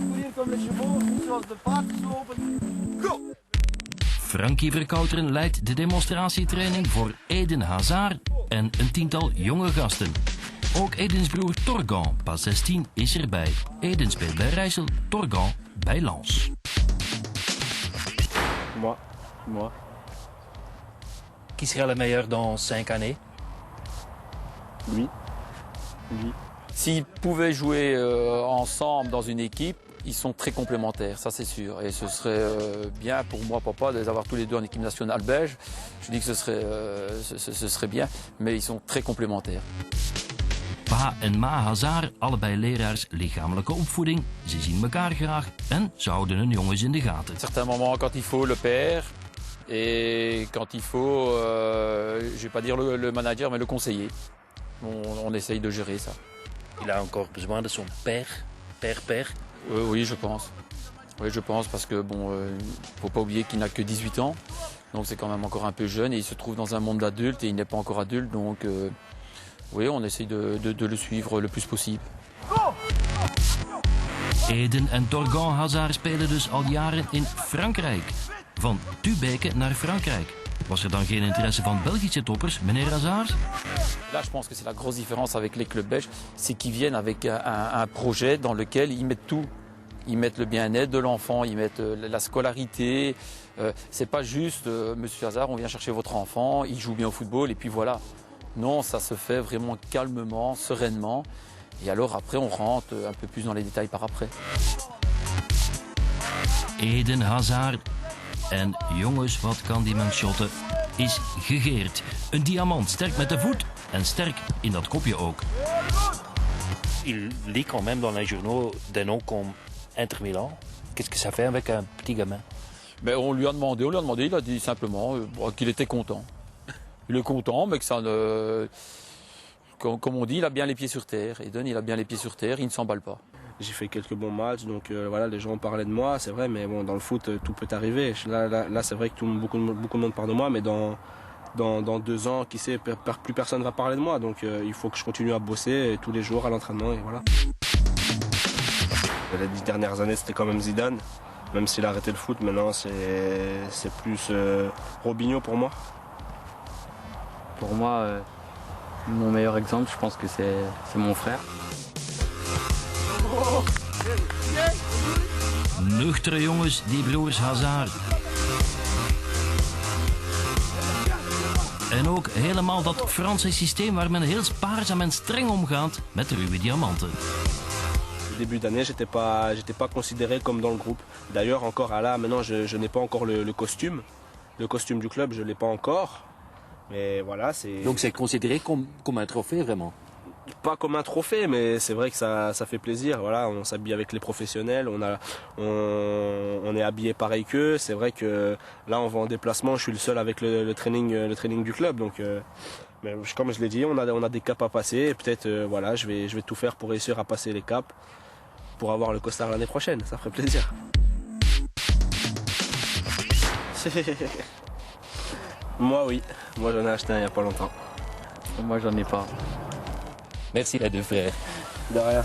parcourir comme les chevaux, zoals de paardjes lopen. Go! Frankie Verkouteren leidt de demonstratietraining voor Eden Hazard en een tiental jonge gasten. Ook Edens broer Torgan, pas 16, is erbij. Eden speelt bij Rijssel, Torgan bij Lens. Moi. Qui sera le meilleur dans 5 années? Lui. S'ils pouvaient jouer ensemble dans une équipe, ils sont très complémentaires, ça c'est sûr. Et ce serait bien pour moi, papa, de les avoir tous les deux en équipe nationale belge. Je dis que ce serait bien, mais ils sont très complémentaires. Pa en ma Hazard, allebei leraars lichamelijke opvoeding. Ze zien elkaar graag en ze houden hun jongens in de gaten. À certains moments, quand il faut, le père. Et quand il faut, je vais pas dire le manager, mais le conseiller. On essaye de gérer ça. Il a encore besoin de son père. Oui, je pense. Oui, je pense parce que bon, faut pas oublier qu'il n'a que 18 ans. Donc c'est quand même encore un peu jeune et il se trouve dans un monde d'adulte et il n'est pas encore adulte. Donc oui, on essaye de le suivre le plus possible. Eden en Torgan Hazard spelen dus al jaren in Frankrijk. Van Tubeke naar Frankrijk. Was er dan geen interesse van Belgische toppers, meneer Hazard? Là, je pense que c'est la grosse différence avec les clubs belges, c'est qu'ils viennent avec un projet dans lequel ils mettent tout. Ils mettent le bien-être de l'enfant, ils mettent la scolarité. C'est pas juste, monsieur Hazard, on vient chercher votre enfant, il joue bien au football et puis voilà. Non, ça se fait vraiment calmement, sereinement. Et alors après, on rentre un peu plus dans les détails par après. Eden Hazard. En jongens, wat kan die man shotten? Is gegeerd. Een diamant, sterk met de voet en sterk in dat kopje ook. Il lit quand même dans les journaux des noms comme Inter Milan. Qu'est-ce que ça fait avec un petit gamin? Mais on lui a demandé, il a dit simplement qu'il était content. Il est content, mais que ça ne... Comme on dit, il a bien les pieds sur terre. Eden, il a bien les pieds sur terre, il ne s'emballe pas. J'ai fait quelques bons matchs, donc voilà, les gens parlaient de moi, c'est vrai, mais bon, dans le foot, tout peut arriver. Là c'est vrai que beaucoup de monde parle de moi, mais dans 2 ans, qui sait, plus personne ne va parler de moi. Donc il faut que je continue à bosser tous les jours à l'entraînement, et voilà. Les 10 dernières années, c'était quand même Zidane, même s'il a arrêté le foot, maintenant c'est plus Robinho pour moi. Pour moi, mon meilleur exemple, je pense que c'est mon frère. Nuchtere jongens, die broers Hazard. En ook helemaal dat Franse systeem waar men heel spaarzaam en streng omgaat met de ruwe diamanten. Début d'année, j'étais pas considéré comme dans le groupe. D'ailleurs, encore là, maintenant, je n'ai pas encore le costume. Le costume du club, je l'ai pas encore. Mais voilà, c'est... Donc c'est considéré comme un trophée vraiment? Pas comme un trophée, mais c'est vrai que ça fait plaisir. Voilà, on s'habille avec les professionnels, on est habillé pareil qu'eux. C'est vrai que là, on va en déplacement, je suis le seul avec le training du club. Donc, mais comme je l'ai dit, on a des caps à passer. Et peut-être, voilà, je vais tout faire pour réussir à passer les caps, pour avoir le costard l'année prochaine. Ça ferait plaisir. Moi, oui. Moi, j'en ai acheté un il n'y a pas longtemps. Moi, j'en ai pas. Merci les deux frères. De rien.